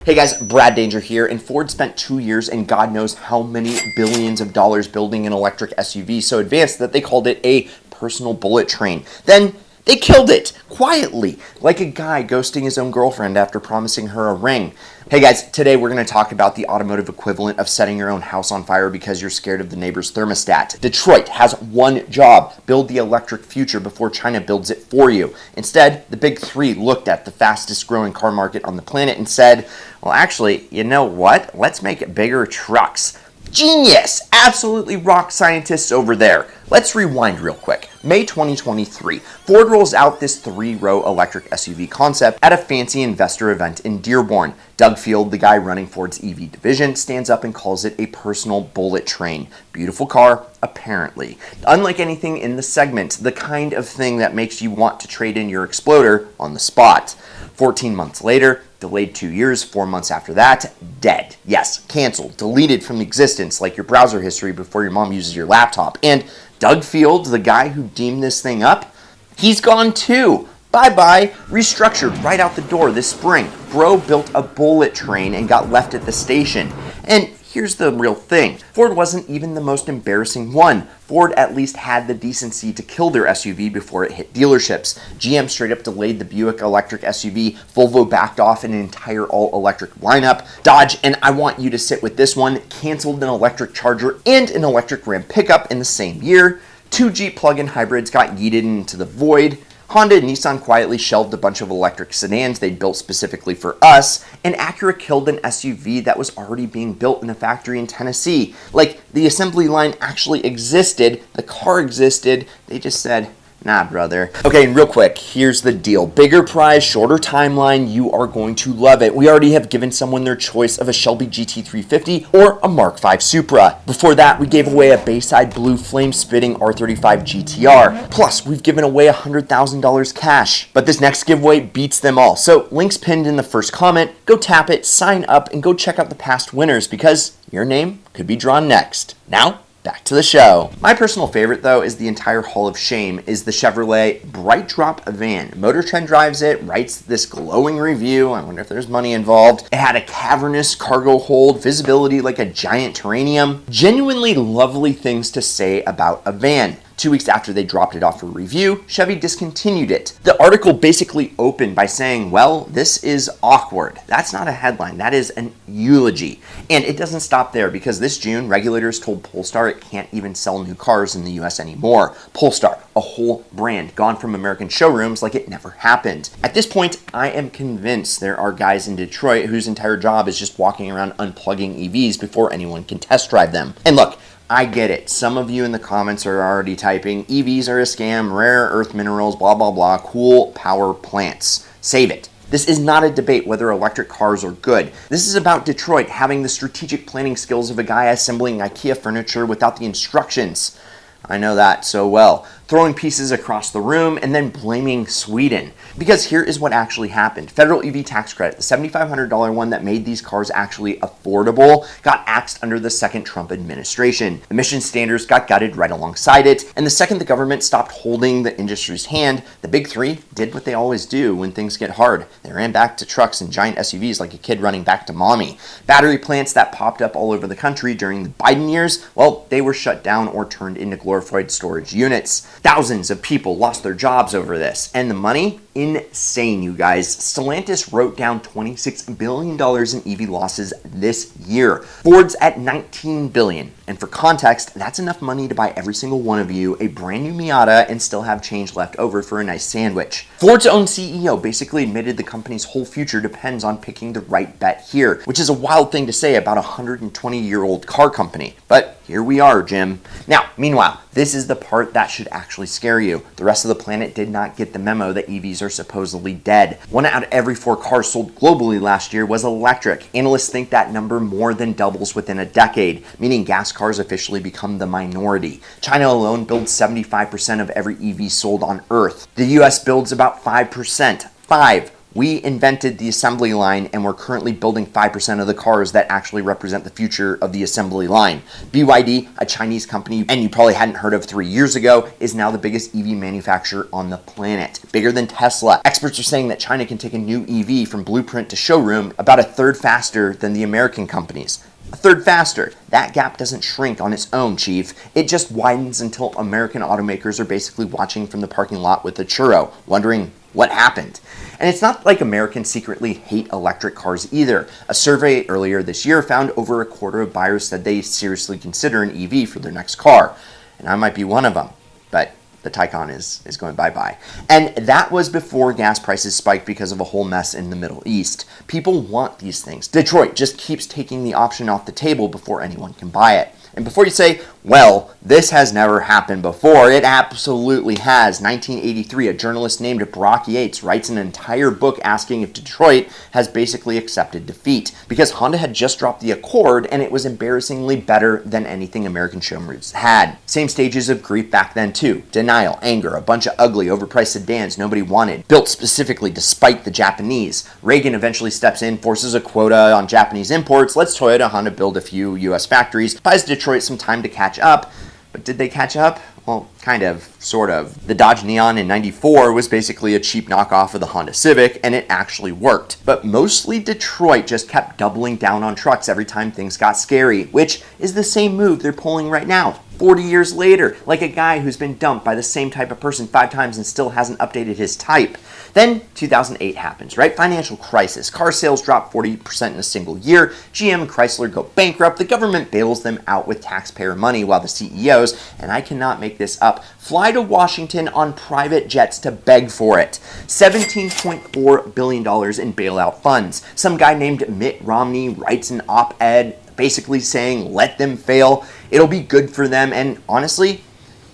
Hey guys, Brad Danger here, and Ford spent 2 years and God knows how many billions of dollars building an electric SUV so advanced that they called it a personal bullet train. Then they killed it, quietly, like a guy ghosting his own girlfriend after promising her a ring. Hey guys, today we're going to talk about the automotive equivalent of setting your own house on fire because you're scared of the neighbor's thermostat. Detroit has one job: build the electric future before China builds it for you. Instead, the big three looked at the fastest growing car market on the planet and said, well, actually, you know what? Let's make bigger trucks. Genius! Absolutely rock scientists over there. Let's rewind real quick. May 2023, Ford rolls out this 3-row electric SUV concept at a fancy investor event in Dearborn. Doug Field, the guy running Ford's EV division, stands up and calls it a personal bullet train. Beautiful car, apparently. Unlike anything in the segment, the kind of thing that makes you want to trade in your Exploder on the spot. 14 months later, delayed 2 years, 4 months after that, dead. Yes, canceled, deleted from existence like your browser history before your mom uses your laptop. And Doug Field, the guy who deemed this thing up, he's gone too. Bye-bye, restructured right out the door this spring. Bro built a bullet train and got left at the station. And here's the real thing. Ford wasn't even the most embarrassing one. Ford at least had the decency to kill their SUV before it hit dealerships. GM straight up delayed the Buick electric SUV. Volvo backed off an entire all-electric lineup. Dodge, and I want you to sit with this one, canceled an electric Charger and an electric Ram pickup in the same year. 2 Jeep plug-in hybrids got yeeted into the void. Honda and Nissan quietly shelved a bunch of electric sedans they'd built specifically for us, and Acura killed an SUV that was already being built in a factory in Tennessee. Like, the assembly line actually existed, the car existed, they just said, nah, brother. Okay, and real quick, here's the deal. Bigger prize, shorter timeline, you are going to love it. We already have given someone their choice of a Shelby GT350 or a Mark V Supra. Before that, we gave away a Bayside Blue flame-spitting R35 GTR. Plus, we've given away $100,000 cash. But this next giveaway beats them all. So, links pinned in the first comment. Go tap it, sign up, and go check out the past winners because your name could be drawn next. Now, back to the show. My personal favorite, though, is the entire Hall of Shame, is the Chevrolet Bright Drop van. Motor Trend drives it, writes this glowing review. I wonder if there's money involved. It had a cavernous cargo hold, visibility like a giant terrarium. Genuinely lovely things to say about a van. 2 weeks after they dropped it off for review, Chevy discontinued it. The article basically opened by saying, well, this is awkward. That's not a headline, that is an eulogy. And it doesn't stop there because this June, regulators told Polestar it can't even sell new cars in the US anymore. Polestar, a whole brand, gone from American showrooms like it never happened. At this point, I am convinced there are guys in Detroit whose entire job is just walking around unplugging EVs before anyone can test drive them. And look, I get it. Some of you in the comments are already typing, EVs are a scam, rare earth minerals, blah, blah, blah, cool power plants. Save it. This is not a debate whether electric cars are good. This is about Detroit having the strategic planning skills of a guy assembling IKEA furniture without the instructions. I know that so well. Throwing pieces across the room and then blaming Sweden. Because here is what actually happened. Federal EV tax credit, the $7,500 one that made these cars actually affordable, got axed under the second Trump administration. Emission standards got gutted right alongside it, and the second the government stopped holding the industry's hand, the big three did what they always do when things get hard. They ran back to trucks and giant SUVs like a kid running back to mommy. Battery plants that popped up all over the country during the Biden years, well, they were shut down or turned into glorified storage units. Thousands of people lost their jobs over this. And the money? Insane, you guys. Stellantis wrote down $26 billion in EV losses this year. Ford's at $19 billion. And for context, that's enough money to buy every single one of you a brand new Miata and still have change left over for a nice sandwich. Ford's own CEO basically admitted the company's whole future depends on picking the right bet here, which is a wild thing to say about a 120-year-old car company. But here we are, Jim. Now, meanwhile, this is the part that should actually scare you. The rest of the planet did not get the memo that EVs are supposedly dead. 1 out of every 4 cars sold globally last year was electric. Analysts think that number more than doubles within a decade, meaning gas cars officially become the minority. China alone builds 75% of every EV sold on Earth. The US builds about 5%. 5. We invented the assembly line, and we're currently building 5% of the cars that actually represent the future of the assembly line. BYD, a Chinese company, and you probably hadn't heard of 3 years ago, is now the biggest EV manufacturer on the planet, bigger than Tesla. Experts are saying that China can take a new EV from blueprint to showroom about a third faster than the American companies. A third faster. That gap doesn't shrink on its own, Chief. It just widens until American automakers are basically watching from the parking lot with a churro, wondering what happened. And it's not like Americans secretly hate electric cars either. A survey earlier this year found over a quarter of buyers said they seriously consider an EV for their next car. And I might be one of them, but the Taycan is going bye-bye. And that was before gas prices spiked because of a whole mess in the Middle East. People want these things. Detroit just keeps taking the option off the table before anyone can buy it. And before you say, well, this has never happened before, it absolutely has. 1983, a journalist named Brock Yates writes an entire book asking if Detroit has basically accepted defeat, because Honda had just dropped the Accord and it was embarrassingly better than anything American showrooms had. Same stages of grief back then too. Denial, anger, a bunch of ugly, overpriced sedans nobody wanted, built specifically despite the Japanese. Reagan eventually steps in, forces a quota on Japanese imports, lets Toyota Honda build a few US factories, buys Detroit some time to catch up. But did they catch up? Well, kind of, sort of. The Dodge Neon in '94 was basically a cheap knockoff of the Honda Civic, and it actually worked. But mostly Detroit just kept doubling down on trucks every time things got scary, which is the same move they're pulling right now. 40 years later, like a guy who's been dumped by the same type of person 5 times and still hasn't updated his type. Then 2008 happens, right? Financial crisis. Car sales drop 40% in a single year. GM and Chrysler go bankrupt. The government bails them out with taxpayer money while the CEOs, and I cannot make this up, fly to Washington on private jets to beg for it. $17.4 billion in bailout funds. Some guy named Mitt Romney writes an op-ed basically saying, let them fail. It'll be good for them, and honestly,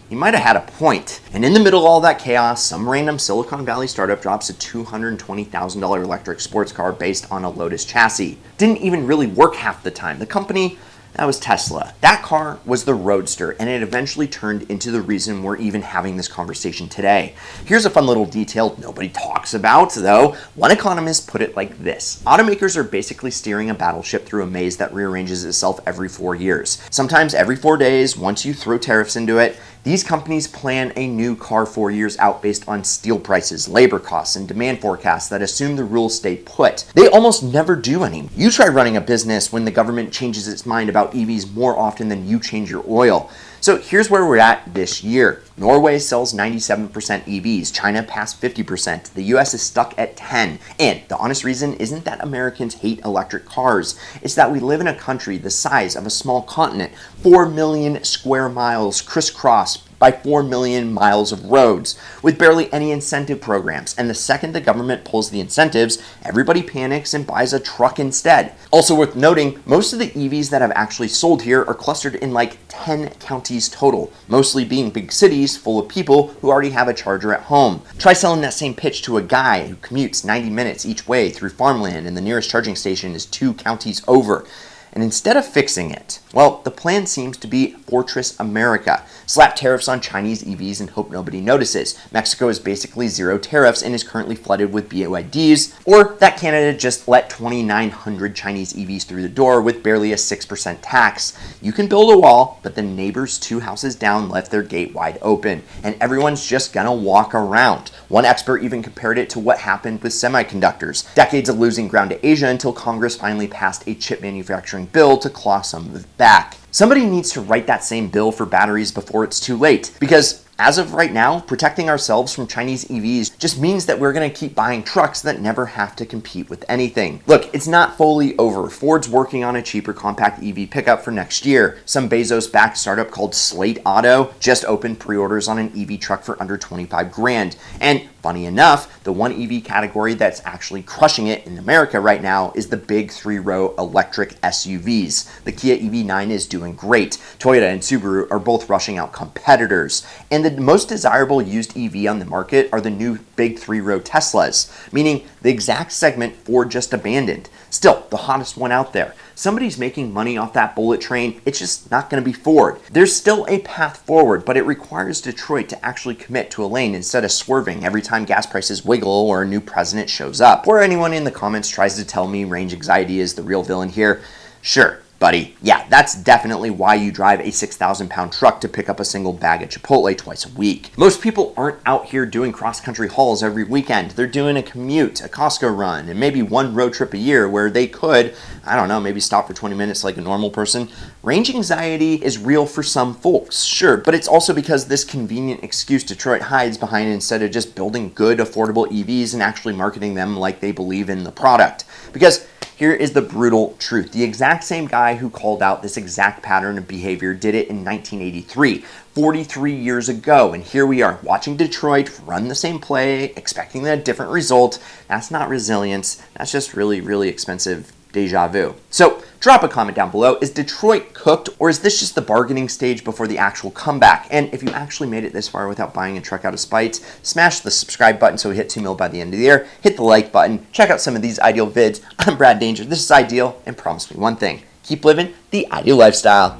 he might have had a point. And in the middle of all that chaos, some random Silicon Valley startup drops a $220,000 electric sports car based on a Lotus chassis. Didn't even really work half the time. The company, that was Tesla. That car was the Roadster, and it eventually turned into the reason we're even having this conversation today. Here's a fun little detail nobody talks about, though. One economist put it like this. Automakers are basically steering a battleship through a maze that rearranges itself every 4 years. Sometimes every 4 days, once you throw tariffs into it. These companies plan a new car 4 years out based on steel prices, labor costs, and demand forecasts that assume the rules stay put. They almost never do any. You try running a business when the government changes its mind about EVs more often than you change your oil. So here's where we're at this year. Norway sells 97% EVs. China passed 50%. The US is stuck at 10%. And the honest reason isn't that Americans hate electric cars. It's that we live in a country the size of a small continent, 4 million square miles crisscrossed by 4 million miles of roads, with barely any incentive programs. And the second the government pulls the incentives, everybody panics and buys a truck instead. Also worth noting, most of the EVs that have actually sold here are clustered in like 10 counties total, mostly being big cities full of people who already have a charger at home. Try selling that same pitch to a guy who commutes 90 minutes each way through farmland and the nearest charging station is 2 counties over. And instead of fixing it, well, the plan seems to be Fortress America. Slap tariffs on Chinese EVs and hope nobody notices. Mexico is basically zero tariffs and is currently flooded with BYDs, or that Canada just let 2,900 Chinese EVs through the door with barely a 6% tax. You can build a wall, but the neighbors 2 houses down left their gate wide open, and everyone's just gonna walk around. One expert even compared it to what happened with semiconductors. Decades of losing ground to Asia until Congress finally passed a chip manufacturing bill to claw some of it back. Somebody needs to write that same bill for batteries before it's too late, because as of right now, protecting ourselves from Chinese EVs just means that we're going to keep buying trucks that never have to compete with anything. Look, it's not fully over. Ford's working on a cheaper compact EV pickup for next year. Some Bezos-backed startup called Slate Auto just opened pre-orders on an EV truck for under 25 grand. And funny enough, the one EV category that's actually crushing it in America right now is the big 3-row electric SUVs. The Kia EV9 is doing great. Toyota and Subaru are both rushing out competitors. And the most desirable used EV on the market are the new big 3-row Teslas, meaning the exact segment Ford just abandoned. Still, the hottest one out there. Somebody's making money off that bullet train. It's just not going to be Ford. There's still a path forward, but it requires Detroit to actually commit to a lane instead of swerving every time time gas prices wiggle or a new president shows up. Or anyone in the comments tries to tell me range anxiety is the real villain here. Sure, buddy, yeah, that's definitely why you drive a 6,000-pound truck to pick up a single bag at Chipotle twice a week. Most people aren't out here doing cross-country hauls every weekend. They're doing a commute, a Costco run, and maybe one road trip a year where they could, I don't know, maybe stop for 20 minutes like a normal person. Range anxiety is real for some folks, sure, but it's also because this convenient excuse Detroit hides behind instead of just building good, affordable EVs and actually marketing them like they believe in the product. Because here is the brutal truth. The exact same guy who called out this exact pattern of behavior did it in 1983, 43 years ago. And here we are watching Detroit run the same play, expecting a different result. That's not resilience. That's just really, really expensive deja vu. So drop a comment down below. Is Detroit cooked, or is this just the bargaining stage before the actual comeback? And if you actually made it this far without buying a truck out of spite, smash the subscribe button so we hit 2 mil by the end of the year. Hit the like button. Check out some of these Ideal vids. I'm Brad Danger. This is Ideal, and promise me one thing. Keep living the Ideal lifestyle.